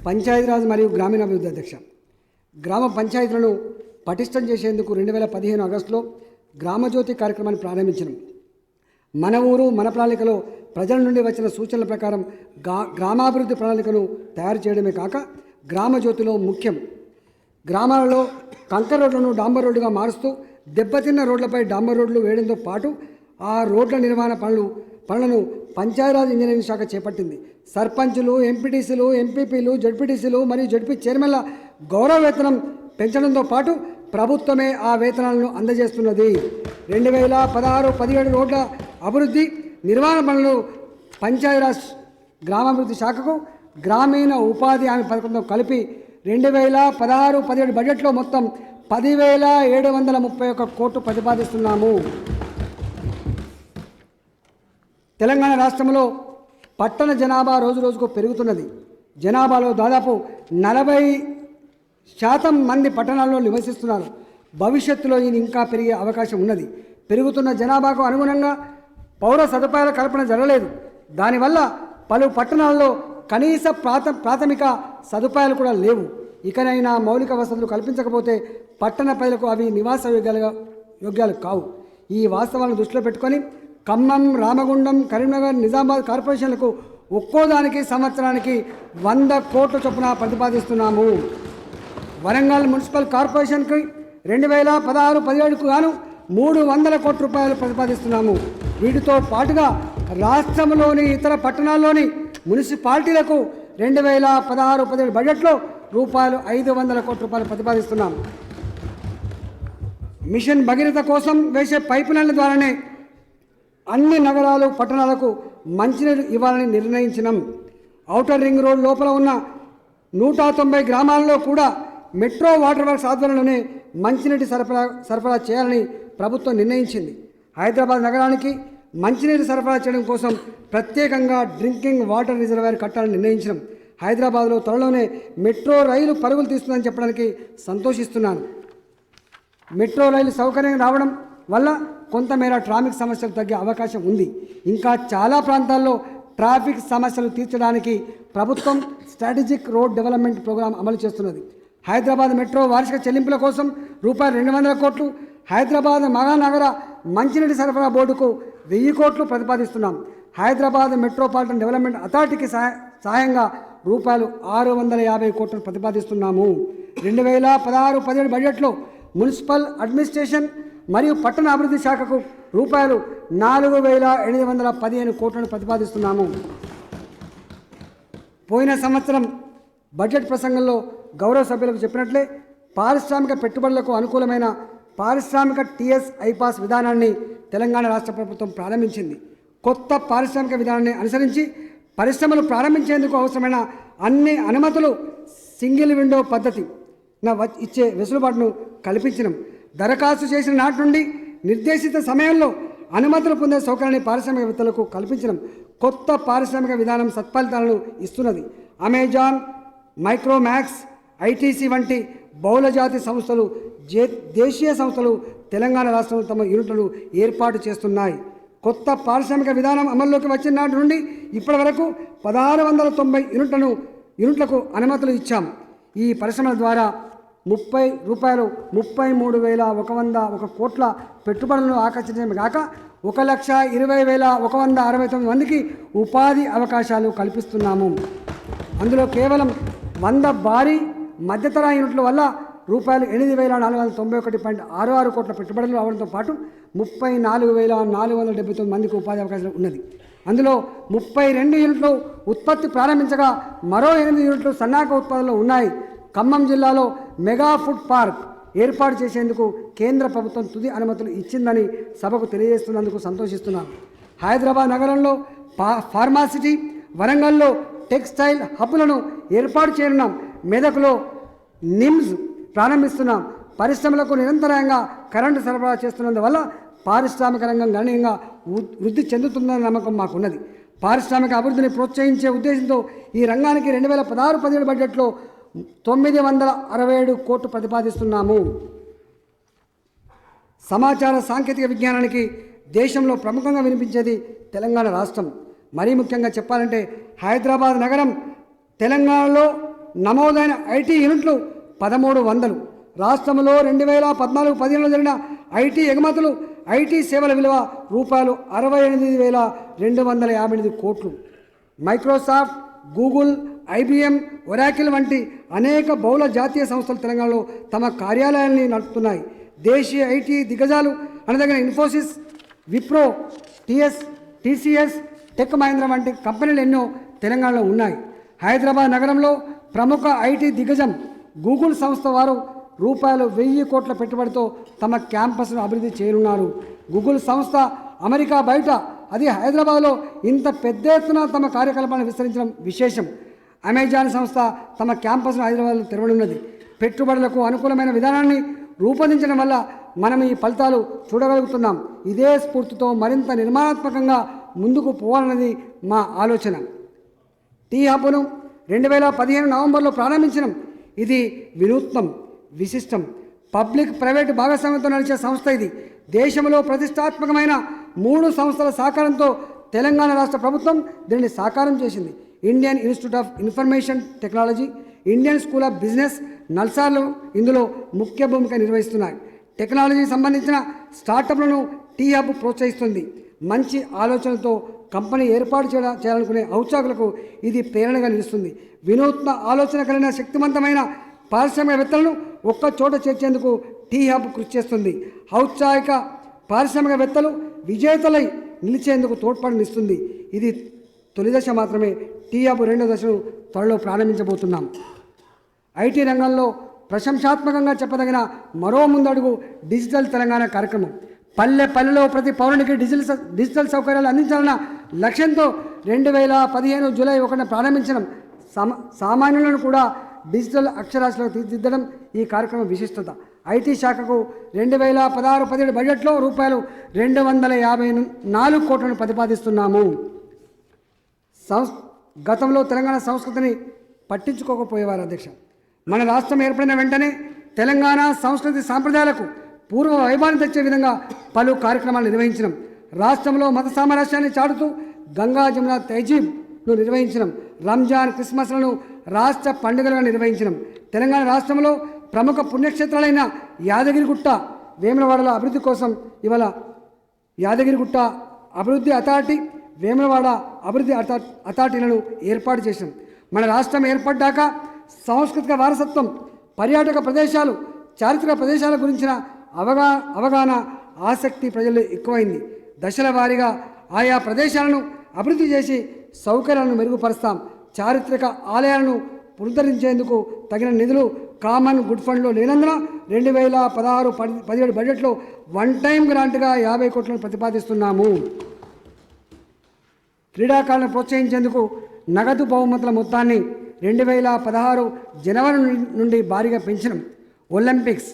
పంచాయతీరాజ్ మరియు గ్రామీణాభివృద్ధి అధ్యక్ష. గ్రామ పంచాయతీలను పటిష్టం చేసేందుకు 2015 ఆగస్టులో గ్రామజ్యోతి కార్యక్రమాన్ని ప్రారంభించడం. మన ఊరు మన ప్రణాళికలో ప్రజల నుండి వచ్చిన సూచనల ప్రకారం గ్రామాభివృద్ధి ప్రణాళికను తయారు చేయడమే కాక గ్రామజ్యోతిలో ముఖ్యం గ్రామాలలో కంకర రోడ్లను డాంబర్ రోడ్డుగా మారుస్తూ దెబ్బతిన్న రోడ్లపై డాంబర్ రోడ్లు వేయడంతో పాటు ఆ రోడ్ల నిర్మాణ పనులను పంచాయతీరాజ్ ఇంజనీరింగ్ శాఖ చేపట్టింది. సర్పంచులు, ఎంపీటీసీలు, ఎంపీపీలు, జడ్పీటీసీలు మరియు జడ్పీ చైర్మన్ల గౌరవ వేతనం పెంచడంతో పాటు ప్రభుత్వమే ఆ వేతనాలను అందజేస్తున్నది. 2016-17 రోడ్ల అభివృద్ధి నిర్మాణ పనులు పంచాయతీరాజ్ గ్రామాభివృద్ధి శాఖకు గ్రామీణ ఉపాధి హామీ పథకంతో కలిపి 2016-17 బడ్జెట్లో మొత్తం 10,731 కోట్లు ప్రతిపాదిస్తున్నాము. తెలంగాణ రాష్ట్రంలో పట్టణ జనాభా రోజు రోజుకు పెరుగుతున్నది. జనాభాలో దాదాపు 40% మంది పట్టణాల్లో నివసిస్తున్నారు. భవిష్యత్తులో ఇది ఇంకా పెరిగే అవకాశం ఉన్నది. పెరుగుతున్న జనాభాకు అనుగుణంగా పౌర సదుపాయాల కల్పన జరగలేదు. దానివల్ల పలు పట్టణాల్లో కనీస ప్రాథమిక సదుపాయాలు కూడా లేవు. ఇకనైనా మౌలిక వసతులు కల్పించకపోతే పట్టణ ప్రజలకు అవి నివాస యోగ్యాలు కావు. ఈ వాస్తవాలను దృష్టిలో పెట్టుకొని ఖమ్మం, రామగుండం, కరీంనగర్, నిజామాబాద్ కార్పొరేషన్లకు ఒక్కోదానికి సంవత్సరానికి 100 కోట్ల చొప్పున ప్రతిపాదిస్తున్నాము. వరంగల్ మున్సిపల్ కార్పొరేషన్కి 2016-17కు గాను 300 కోట్ల రూపాయలు ప్రతిపాదిస్తున్నాము. వీటితో పాటుగా రాష్ట్రంలోని ఇతర పట్టణాల్లోని మున్సిపాలిటీలకు 2016-17 బడ్జెట్లో రూపాయలు 500 కోట్ల రూపాయలు ప్రతిపాదిస్తున్నాం. మిషన్ భగీరథ కోసం వేసే పైపు లైన్ల ద్వారానే అన్ని నగరాలు, పట్టణాలకు మంచినీరు ఇవ్వాలని నిర్ణయించినాం. ఔటర్ రింగ్ రోడ్ లోపల ఉన్న 190 గ్రామాల్లో కూడా మెట్రో వాటర్ వర్క్స్ ఆధ్వర్యంలోనే మంచినీటి సరఫరా చేయాలని ప్రభుత్వం నిర్ణయించింది. హైదరాబాద్ నగరానికి మంచినీరు సరఫరా చేయడం కోసం ప్రత్యేకంగా డ్రింకింగ్ వాటర్ రిజర్వాయర్ కట్టాలని నిర్ణయించినాం. హైదరాబాద్లో త్వరలోనే మెట్రో రైలు పరుగులు తీస్తుందని చెప్పడానికి సంతోషిస్తున్నాను. మెట్రో రైలు సౌకర్యం రావడం వల్ల కొంతమేర ట్రాఫిక్ సమస్యలు తగ్గే అవకాశం ఉంది. ఇంకా చాలా ప్రాంతాల్లో ట్రాఫిక్ సమస్యలు తీర్చడానికి ప్రభుత్వం స్ట్రాటజిక్ రోడ్ డెవలప్మెంట్ ప్రోగ్రాం అమలు చేస్తున్నది. హైదరాబాద్ మెట్రో వార్షిక చెల్లింపుల కోసం రూపాయలు 200 కోట్లు, హైదరాబాద్ మహానగర మంచినీటి సరఫరా బోర్డుకు 1000 కోట్లు ప్రతిపాదిస్తున్నాం. హైదరాబాద్ మెట్రోపాలిటన్ డెవలప్మెంట్ అథారిటీకి సహాయంగా రూపాయలు 650 కోట్లు ప్రతిపాదిస్తున్నాము. 2016-17 బడ్జెట్లో మున్సిపల్ అడ్మినిస్ట్రేషన్ మరియు పట్టణ అభివృద్ధి శాఖకు రూపాయలు 4,815 కోట్లను ప్రతిపాదిస్తున్నాము. పోయిన సంవత్సరం బడ్జెట్ ప్రసంగంలో గౌరవ సభ్యులకు చెప్పినట్లే పారిశ్రామిక పెట్టుబడులకు అనుకూలమైన పారిశ్రామిక టీఎస్ ఐపాస్ విధానాన్ని తెలంగాణ రాష్ట్ర ప్రభుత్వం ప్రారంభించింది. కొత్త పారిశ్రామిక విధానాన్ని అనుసరించి పరిశ్రమలు ప్రారంభించేందుకు అవసరమైన అన్ని అనుమతులు సింగిల్ విండో పద్ధతి ఇచ్చే వెసులుబాటును కల్పించినాం. దరఖాస్తు చేసిన నాటి నుండి నిర్దేశిత సమయంలో అనుమతులు పొందే సౌకర్యాన్ని పారిశ్రామికవేత్తలకు కల్పించడం కొత్త పారిశ్రామిక విధానం సత్ఫలితాలను ఇస్తున్నది. అమెజాన్, మైక్రోమాక్స్, ఐటీసీ వంటి బహుళజాతి సంస్థలు, దేశీయ సంస్థలు తెలంగాణ రాష్ట్రంలో తమ యూనిట్లను ఏర్పాటు చేస్తున్నాయి. కొత్త పారిశ్రామిక విధానం అమల్లోకి వచ్చిన నాటి నుండి ఇప్పటి వరకు 1690 యూనిట్లకు అనుమతులు ఇచ్చాం. ఈ పరిశ్రమల ద్వారా రూపాయలు 33,101 కోట్ల పెట్టుబడులను ఆకర్షించడమే కాక 1,20,169 మందికి ఉపాధి అవకాశాలు కల్పిస్తున్నాము. అందులో కేవలం 100 భారీ మధ్యతరహా యూనిట్ల వల్ల రూపాయలు 8,491.66 కోట్ల పెట్టుబడులు రావడంతో పాటు 34,479 మందికి ఉపాధి అవకాశాలు ఉన్నది. అందులో 32 యూనిట్లు ఉత్పత్తి ప్రారంభించగా మరో 8 యూనిట్లు సన్నాహక ఉత్పత్తులు ఉన్నాయి. ఖమ్మం జిల్లాలో మెగా ఫుడ్ పార్క్ ఏర్పాటు చేసేందుకు కేంద్ర ప్రభుత్వం తుది అనుమతులు ఇచ్చిందని సభకు తెలియజేస్తున్నందుకు సంతోషిస్తున్నాను. హైదరాబాద్ నగరంలో ఫార్మాసిటీ, వరంగల్లో టెక్స్టైల్ హబ్బులను ఏర్పాటు చేయనున్నాం. మెదక్లో నిమ్స్ ప్రారంభిస్తున్నాం. పరిశ్రమలకు నిరంతరంగా కరెంటు సరఫరా చేస్తున్నందువల్ల పారిశ్రామిక రంగం గణనీయంగా వృద్ధి చెందుతుందన్న నమ్మకం మాకున్నది. పారిశ్రామిక అభివృద్ధిని ప్రోత్సహించే ఉద్దేశంతో ఈ రంగానికి 2016-17 బడ్జెట్లో 967 కోట్లు ప్రతిపాదిస్తున్నాము. సమాచార సాంకేతిక విజ్ఞానానికి దేశంలో ప్రముఖంగా వినిపించేది తెలంగాణ రాష్ట్రం. మరీ ముఖ్యంగా చెప్పాలంటే హైదరాబాద్ నగరం తెలంగాణలో నమోదైన ఐటీ యూనిట్లు 1300. రాష్ట్రంలో 2014-15లో జరిగిన ఐటీ ఎగుమతులు, ఐటీ సేవల విలువ రూపాయలు 68,258 కోట్లు. మైక్రోసాఫ్ట్, గూగుల్, ఐబిఎం, ఒరాకిల్ వంటి అనేక బహుళ జాతీయ సంస్థలు తెలంగాణలో తమ కార్యాలయాన్ని నడుపుతున్నాయి. దేశీయ ఐటీ దిగ్గజాలు అనదగిన ఇన్ఫోసిస్, విప్రో, టీసీఎస్, టెక్ మహీంద్రా వంటి కంపెనీలు ఎన్నో తెలంగాణలో ఉన్నాయి. హైదరాబాద్ నగరంలో ప్రముఖ ఐటీ దిగ్గజం గూగుల్ సంస్థ వారు రూపాయలు 1000 కోట్ల పెట్టుబడితో తమ క్యాంపస్ను అభివృద్ధి చేయనున్నారు. గూగుల్ సంస్థ అమెరికా బయట, అది హైదరాబాద్లో ఇంత పెద్ద ఎత్తున తమ కార్యకలాపాలను విస్తరించడం విశేషం. అమెజాన్ సంస్థ తమ క్యాంపస్ను హైదరాబాద్లో తెరవనున్నది. పెట్టుబడులకు అనుకూలమైన విధానాన్ని రూపొందించడం వల్ల మనం ఈ ఫలితాలు చూడగలుగుతున్నాం. ఇదే స్ఫూర్తితో మరింత నిర్మాణాత్మకంగా ముందుకు పోవాలన్నది మా ఆలోచన. టీ హబ్ను 2015 నవంబర్లో ప్రారంభించడం ఇది వినూత్నం, విశిష్టం. పబ్లిక్ ప్రైవేట్ భాగస్వామ్యంతో నడిచే సంస్థ ఇది. దేశంలో ప్రతిష్టాత్మకమైన 3 సంస్థల సహకారంతో తెలంగాణ రాష్ట్ర ప్రభుత్వం దీనిని సాకారం చేసింది. Indian Institute of Information Technology, Indian School of Business, నల్సార్లు ఇందులో ముఖ్య భూమిక నిర్వహిస్తున్నాయి. టెక్నాలజీకి సంబంధించిన స్టార్టప్లను టీ హబ్ ప్రోత్సహిస్తుంది. మంచి ఆలోచనలతో కంపెనీ ఏర్పాటు చేయాలనుకునే ఔత్సాకులకు ఇది ప్రేరణగా నిలుస్తుంది. వినూత్న ఆలోచన కలిగిన శక్తివంతమైన పారిశ్రామికవేత్తలను ఒక్క చోట చేర్చేందుకు టీ హబ్ కృషి చేస్తుంది. ఔత్సాహిక పారిశ్రామికవేత్తలు విజేతలై నిలిచేందుకు తోడ్పాటునిస్తుంది. ఇది తొలి దశ మాత్రమే. టీ హబ్ 2వ దశను త్వరలో ప్రారంభించబోతున్నాం. ఐటీ రంగంలో ప్రశంసాత్మకంగా చెప్పదగిన మరో ముందడుగు డిజిటల్ తెలంగాణ కార్యక్రమం. పల్లెలో ప్రతి పౌరునికి డిజిటల్ సౌకర్యాలు అందించాలన్న లక్ష్యంతో 2015 జూలై 1న ప్రారంభించడం, సామాన్యులను కూడా డిజిటల్ అక్షరాస్యతలకు తీర్చిదిద్దడం ఈ కార్యక్రమం విశిష్టత. ఐటీ శాఖకు 2016-17 బడ్జెట్లో రూపాయలు 254 కోట్లను ప్రతిపాదిస్తున్నాము. గతంలో తెలంగాణ సంస్కృతిని పట్టించుకోకపోయేవారు అధ్యక్ష. మన రాష్ట్రం ఏర్పడిన వెంటనే తెలంగాణ సంస్కృతి సాంప్రదాయాలకు పూర్వ వైభవాన్ని తెచ్చే విధంగా పలు కార్యక్రమాలు నిర్వహించడం, రాష్ట్రంలో మత సామరస్యాన్ని చాటుతూ గంగా జమున తహజీబ్ను నిర్వహించడం, రంజాన్, క్రిస్మస్లను రాష్ట్ర పండుగలుగా నిర్వహించడం, తెలంగాణ రాష్ట్రంలో ప్రముఖ పుణ్యక్షేత్రాలైన యాదగిరిగుట్ట, వేములవాడల అభివృద్ధి కోసం ఇవాళ యాదగిరిగుట్ట అభివృద్ధి అథారిటీ, వేములవాడ అభివృద్ధి అథారిటీలను ఏర్పాటు చేసినాం. మన రాష్ట్రం ఏర్పడ్డాక సాంస్కృతిక వారసత్వం, పర్యాటక ప్రదేశాలు, చారిత్రక ప్రదేశాల గురించిన అవగాహన, ఆసక్తి ప్రజల్లో ఎక్కువైంది. దశల వారీగా ఆయా ప్రదేశాలను అభివృద్ధి చేసి సౌకర్యాలను మెరుగుపరుస్తాం. చారిత్రక ఆలయాలను పునరుద్ధరించేందుకు తగిన నిధులు కామన్ గుడ్ ఫండ్లో లేనందున 2016-17 బడ్జెట్లో వన్ టైం గ్రాంట్గా 50 కోట్లను ప్రతిపాదిస్తున్నాము. క్రీడాకారులను ప్రోత్సహించేందుకు నగదు బహుమతుల మొత్తాన్ని 2016 జనవరి నుండి భారీగా పెంచడం, Olympics,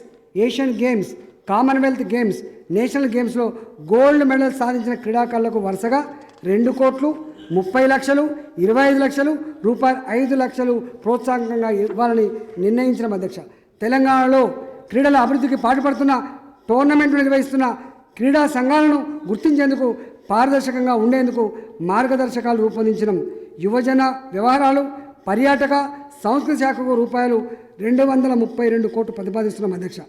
Asian games, Commonwealth games, national గేమ్స్లో గోల్డ్ మెడల్ సాధించిన క్రీడాకారులకు వరుసగా 2 కోట్లు, 30 లక్షలు, 25 లక్షలు, రూపాయలు 5 లక్షలు ప్రోత్సాహకంగా ఇవ్వాలని నిర్ణయించిన అధ్యక్ష. తెలంగాణలో క్రీడల అభివృద్ధికి పాటుపడుతున్న, టోర్నమెంట్లు నిర్వహిస్తున్న క్రీడా సంఘాలను గుర్తించేందుకు, పారదర్శకంగా ఉండేందుకు మార్గదర్శకాలు రూపొందించడం, యువజన వ్యవహారాలు, పర్యాటక, సంస్కృతి శాఖకు రూపాయలు 232 కోట్లు ప్రతిపాదిస్తున్నాం అధ్యక్ష.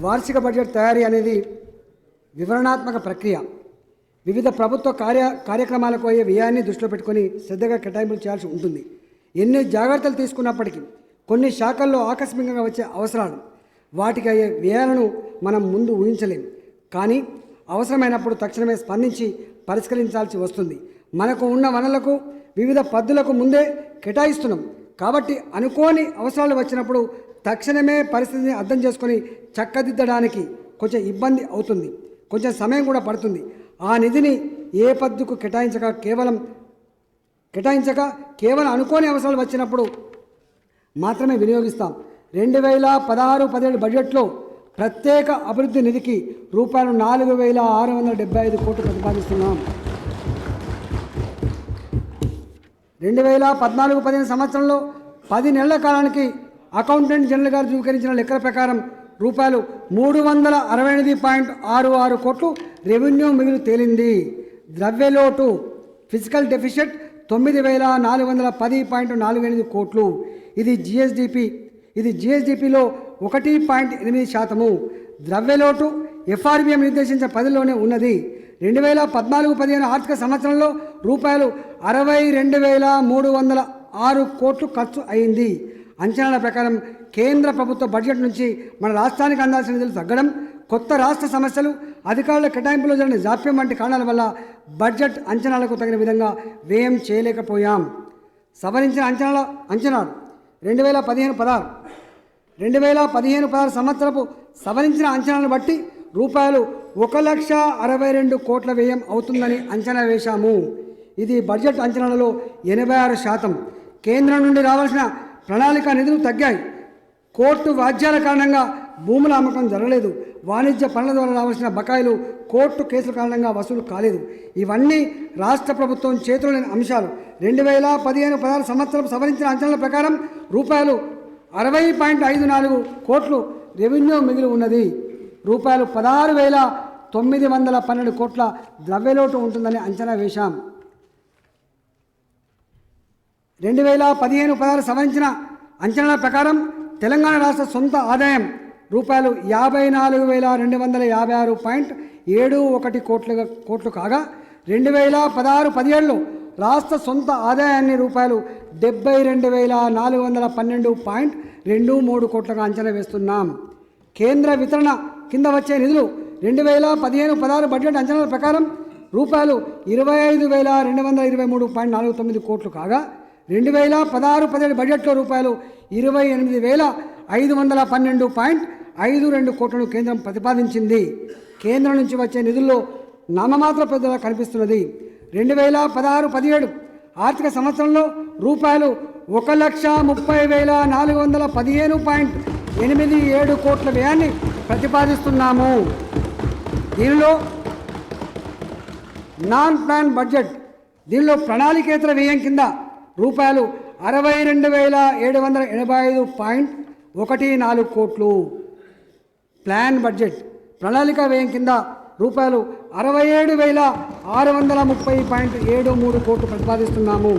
వార్షిక బడ్జెట్ తయారీ అనేది వివరణాత్మక ప్రక్రియ. వివిధ ప్రభుత్వ కార్యక్రమాలకు అయ్యే వ్యయాన్ని దృష్టిలో పెట్టుకొని శ్రద్ధగా కేటాయింపులు చేయాల్సి ఉంటుంది. ఎన్ని జాగ్రత్తలు తీసుకున్నప్పటికీ కొన్ని శాఖల్లో ఆకస్మికంగా వచ్చే అవసరాలు, వాటికి అయ్యే వ్యయాలను మనం ముందు ఊహించలేం. కానీ అవసరమైనప్పుడు తక్షణమే స్పందించి పరిష్కరించాల్సి వస్తుంది. మనకు ఉన్న వనరులకు, వివిధ పద్ధతులకు ముందే కేటాయిస్తున్నాం కాబట్టి అనుకోని అవసరాలు వచ్చినప్పుడు తక్షణమే పరిస్థితిని అర్థం చేసుకొని చక్కదిద్దడానికి కొంచెం ఇబ్బంది అవుతుంది, కొంచెం సమయం కూడా పడుతుంది. ఆ నిధిని ఏ పద్ధతికి కేటాయించక కేవలం అనుకోని అవసరాలు వచ్చినప్పుడు మాత్రమే వినియోగిస్తాం. 2016-17 బడ్జెట్లో ప్రత్యేక అభివృద్ధి నిధికి రూపాయలు 4,675 కోట్లు ప్రతిపాదిస్తున్నాం. 2014-15 సంవత్సరంలో 10 నెలల కాలానికి అకౌంటెంట్ జనరల్ గారు ధృవీకరించిన లెక్కల ప్రకారం రూపాయలు 368.66 కోట్లు రెవెన్యూ మిగులు తేలింది. ద్రవ్యలోటు ఫిజికల్ డెఫిషిట్ 9410.48 కోట్లు. ఇది జిఎస్డిపిలో 1.8%. ద్రవ్యలోటు ఎఫ్ఆర్బిఎం నిర్దేశించిన పరిధిలోనే ఉన్నది. 2014-15 ఆర్థిక సంవత్సరంలో రూపాయలు 62,306 కోట్లు ఖర్చు అయింది. అంచనాల ప్రకారం కేంద్ర ప్రభుత్వ బడ్జెట్ నుంచి మన రాష్ట్రానికి అందాల్సిన నిధులు తగ్గడం, కొత్త రాష్ట్ర సమస్యలు, అధికారుల కేటాయింపులో జరిగిన జాప్యం వంటి కారణాల వల్ల బడ్జెట్ అంచనాలకు తగిన విధంగా వ్యయం చేయలేకపోయాం. సవరించిన అంచనాలు 2015-16 సంవత్సరపు సవరించిన అంచనాలను బట్టి రూపాయలు 1,62 కోట్ల వ్యయం అవుతుందని అంచనా వేశాము. ఇది బడ్జెట్ అంచనాలలో 86%. కేంద్రం నుండి రావాల్సిన ప్రణాళిక నిధులు తగ్గాయి. కోర్టు వాద్యాల కారణంగా భూముల అమ్మకం జరగలేదు. వాణిజ్య పనుల ద్వారా రావాల్సిన బకాయిలు కోర్టు కేసుల కారణంగా వసూలు కాలేదు. ఇవన్నీ రాష్ట్ర ప్రభుత్వం చేతులు లేని అంశాలు. 2015-16 సంవత్సరం సవరించిన అంచనాల ప్రకారం రూపాయలు 60.54 కోట్లు రెవెన్యూ మిగిలి ఉన్నది. రూపాయలు 16,912 కోట్ల ద్రవ్యలోటు ఉంటుందని అంచనా వేశాం. 2015-16 సవరించిన అంచనాల ప్రకారం తెలంగాణ రాష్ట్ర సొంత ఆదాయం రూపాయలు 54,256.71 కోట్లు కాగా 2016-17లో రాష్ట్ర సొంత ఆదాయాన్ని రూపాయలు 72,412.23 కోట్లుగా అంచనా వేస్తున్నాం. కేంద్ర వితరణ కింద వచ్చే నిధులు 2015-16 బడ్జెట్ అంచనాల ప్రకారం రూపాయలు 25,223.49 కోట్లు కాగా 2016-17 బడ్జెట్లో రూపాయలు 28,512.52 కోట్లను కేంద్రం ప్రతిపాదించింది. కేంద్రం నుంచి వచ్చే నిధుల్లో నామమాత్ర పెద్దగా కనిపిస్తున్నది. 2016-17 ఆర్థిక సంవత్సరంలో రూపాయలు 1,30,415.87 కోట్ల వ్యయాన్ని ప్రతిపాదిస్తున్నాము. దీనిలో నాన్ ప్లాన్ బడ్జెట్, దీనిలో ప్రణాళికేతర వ్యయం కింద రూపాయలు 62,785.14 కోట్లు. ప్లాన్ బడ్జెట్ ప్రణాళిక వ్యయం కింద రూపాయలు 67,630.73 కోట్లు ప్రతిపాదిస్తున్నాము.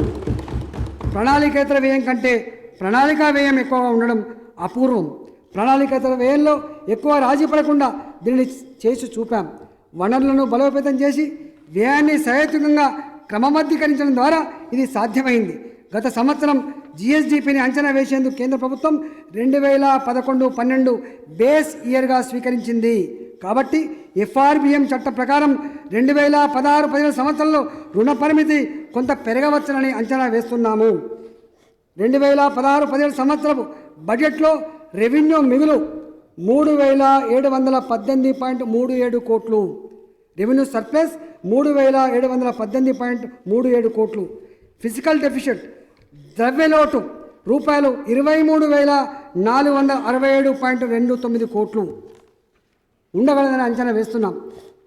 ప్రణాళికేతర వ్యయం కంటే ప్రణాళికా వ్యయం ఎక్కువగా ఉండడం అపూర్వం. ప్రణాళికేతర వ్యయంలో ఎక్కువ రాజీ పడకుండా దీనిని చేసి చూపాం. వనరులను బలోపేతం చేసి వ్యయాన్ని సహేతుకంగా క్రమబద్ధీకరించడం ద్వారా ఇది సాధ్యమైంది. గత సంవత్సరం జిఎస్డిపిని అంచనా వేసేందుకు కేంద్ర ప్రభుత్వం 2011-12 బేస్ ఇయర్గా స్వీకరించింది. కాబట్టి ఎఫ్ఆర్బిఎం చట్ట ప్రకారం 2016-17 సంవత్సరంలో రుణ పరిమితి కొంత పెరగవచ్చునని అంచనా వేస్తున్నాము. 2016-17 సంవత్సరపు బడ్జెట్లో రెవెన్యూ మిగులు 3,718.37 కోట్లు, రెవెన్యూ సర్ప్లస్ 3,718.37 కోట్లు, ఫిజికల్ డెఫిషిట్ ద్రవ్యలోటు రూపాయలు 23,467.29 కోట్లు ఉండగలదని అంచనా వేస్తున్నాం.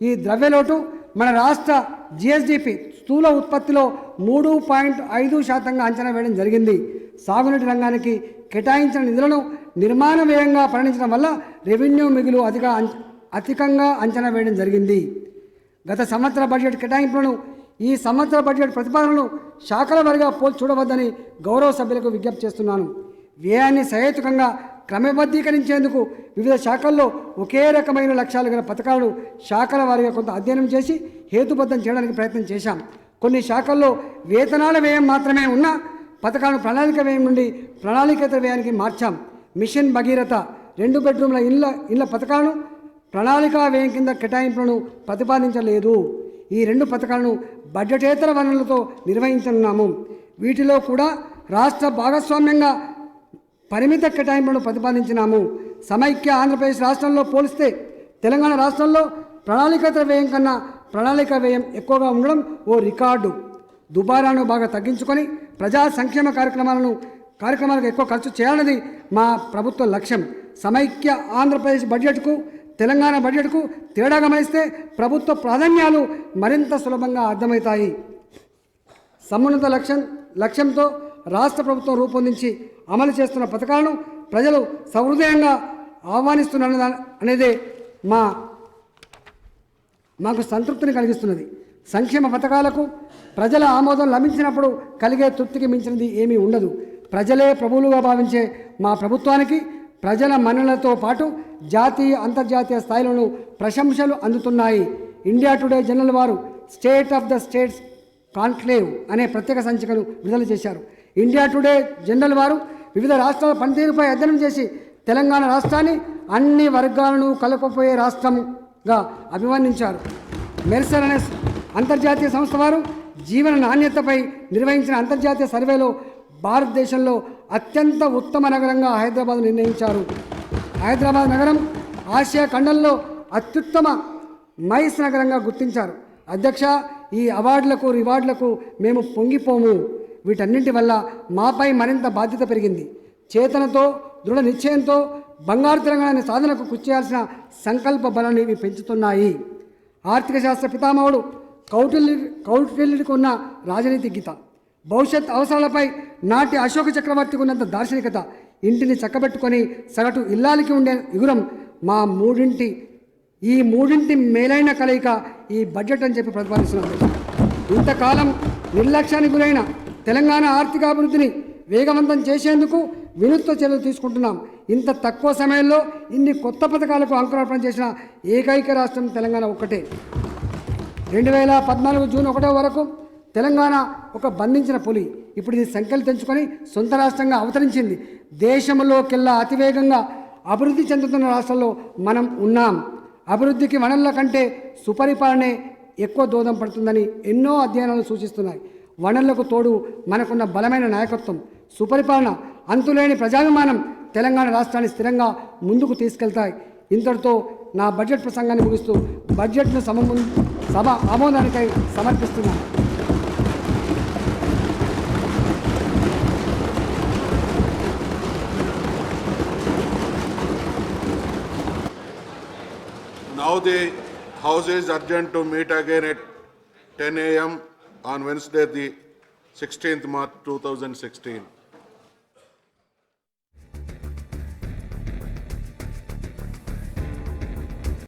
ఈ ద్రవ్యలోటు మన రాష్ట్ర జిఎస్డిపి స్థూల ఉత్పత్తిలో 3.5% అంచనా వేయడం జరిగింది. సాగునీటి రంగానికి కేటాయించిన నిధులను నిర్మాణ వ్యయంగా పరిగణించడం వల్ల రెవెన్యూ మిగులు అధికంగా అంచనా వేయడం జరిగింది. గత సంవత్సర బడ్జెట్ కేటాయింపులను ఈ సంవత్సర బడ్జెట్ ప్రతిపాదనలు శాఖల వారీగా పోల్చి చూడవద్దని గౌరవ సభ్యులకు విజ్ఞప్తి చేస్తున్నాను. వ్యయాన్ని సహేతుకంగా క్రమబద్ధీకరించేందుకు వివిధ శాఖల్లో ఒకే రకమైన లక్ష్యాలు గల పథకాలను శాఖల వారీగా కొంత అధ్యయనం చేసి హేతుబద్ధం చేయడానికి ప్రయత్నం చేశాం. కొన్ని శాఖల్లో వేతనాల వ్యయం మాత్రమే ఉన్న పథకాలను ప్రణాళిక వ్యయం నుండి ప్రణాళికేతర వ్యయానికి మార్చాం. మిషన్ భగీరథ 2 బెడ్రూమ్ల ఇళ్ల పథకాలను ప్రణాళికా వ్యయం కింద కేటాయింపులను ప్రతిపాదించలేదు. ఈ 2 పథకాలను బడ్జెటేతర వనరులతో నిర్వహించనున్నాము. వీటిలో కూడా రాష్ట్ర భాగస్వామ్యంగా పరిమిత కేటాయింపులను ప్రతిపాదించినాము. సమైక్య ఆంధ్రప్రదేశ్ రాష్ట్రంలో పోలిస్తే తెలంగాణ రాష్ట్రంలో ప్రణాళికేతర వ్యయం కన్నా ప్రణాళిక వ్యయం ఎక్కువగా ఉండడం ఓ రికార్డు. దుబారాను బాగా తగ్గించుకొని ప్రజా సంక్షేమ కార్యక్రమాలకు ఎక్కువ ఖర్చు చేయాలన్నది మా ప్రభుత్వ లక్ష్యం. సమైక్య ఆంధ్రప్రదేశ్ బడ్జెట్కు తెలంగాణ బడ్జెట్కు తేడా గమనిస్తే ప్రభుత్వ ప్రాధాన్యాలు మరింత సులభంగా అర్థమవుతాయి. సమున్నత లక్ష్యంతో రాష్ట్ర ప్రభుత్వం రూపొందించి అమలు చేస్తున్న పథకాలను ప్రజలు సహృదయంగా ఆహ్వానిస్తున్నాను అనేదే మాకు సంతృప్తిని కలిగిస్తున్నది. సంక్షేమ పథకాలకు ప్రజల ఆమోదం లభించినప్పుడు కలిగే తృప్తికి మించినది ఏమీ ఉండదు. ప్రజలే ప్రభువులుగా భావించే మా ప్రభుత్వానికి ప్రజల మన్ననలతో పాటు జాతీయ అంతర్జాతీయ స్థాయిలోనూ ప్రశంసలు అందుతున్నాయి. ఇండియా టుడే జర్నల్ వారు state of the states conclave అనే ప్రత్యేక సంచికను విడుదల చేశారు. ఇండియా టుడే జర్నల్ వారు వివిధ రాష్ట్రాల పనితీరుపై అధ్యయనం చేసి తెలంగాణ రాష్ట్రాన్ని అన్ని వర్గాలను కలుపుకుపోయే రాష్ట్రంగా అభివర్ణించారు. మెర్సర్ అనే అంతర్జాతీయ సంస్థ వారు జీవన నాణ్యతపై నిర్వహించిన అంతర్జాతీయ సర్వేలో భారతదేశంలో అత్యంత ఉత్తమ నగరంగా హైదరాబాద్ నిర్ణయించారు. హైదరాబాద్ నగరం ఆసియా ఖండంలో అత్యుత్తమ మైస్ నగరంగా గుర్తించారు. అధ్యక్ష, ఈ అవార్డులకు రివార్డులకు మేము పొంగిపోము. వీటన్నింటి వల్ల మాపై మరింత బాధ్యత పెరిగింది. చేతనతో దృఢ నిశ్చయంతో బంగారు తెలంగాణ సాధనకు కృషి చేయాల్సిన సంకల్ప బలాన్ని ఇవి పెంచుతున్నాయి. ఆర్థిక శాస్త్ర పితామహుడు కౌటిల్యుడికి ఉన్న రాజనీతి గీత, భవిష్యత్ అవసరాలపై నాటి అశోక చక్రవర్తికి ఉన్నంత దార్శనికత, ఇంటిని చక్కబెట్టుకొని సగటు ఇల్లాలికి ఉండే ఇగురం మా ఈ మూడింటి మేలైన కలయిక ఈ బడ్జెట్ అని చెప్పి ప్రతిపాదిస్తున్నారు. ఇంతకాలం నిర్లక్ష్యానికి గురైన తెలంగాణ ఆర్థికాభివృద్ధిని వేగవంతం చేసేందుకు వినూత్న చర్యలు తీసుకుంటున్నాం. ఇంత తక్కువ సమయంలో ఇన్ని కొత్త పథకాలకు అంకురార్పణ చేసిన ఏకైక రాష్ట్రం తెలంగాణ ఒక్కటే. 2014 జూన్ 1 వరకు తెలంగాణ ఒక బంధించిన పులి. ఇప్పుడు ఇది సంఖ్యలు తెంచుకొని సొంత రాష్ట్రంగా అవతరించింది. దేశంలోకెల్లా అతివేగంగా అభివృద్ధి చెందుతున్న రాష్ట్రాల్లో మనం ఉన్నాం. అభివృద్ధికి వనరుల కంటే సుపరిపాలనే ఎక్కువ దోహదం పడుతుందని ఎన్నో అధ్యయనాలు సూచిస్తున్నాయి. వనరులకు తోడు మనకున్న బలమైన నాయకత్వం, సుపరిపాలన, అంతులేని ప్రజాభిమానం తెలంగాణ రాష్ట్రాన్ని స్థిరంగా ముందుకు తీసుకెళ్తాయి. ఇంతటితో నా బడ్జెట్ ప్రసంగాన్ని ముగిస్తూ బడ్జెట్ను సభ ఆమోదానికై సమర్పిస్తున్నాను. Now the House is adjourned to meet again at 10 a.m. on Wednesday, the 16th March 2016.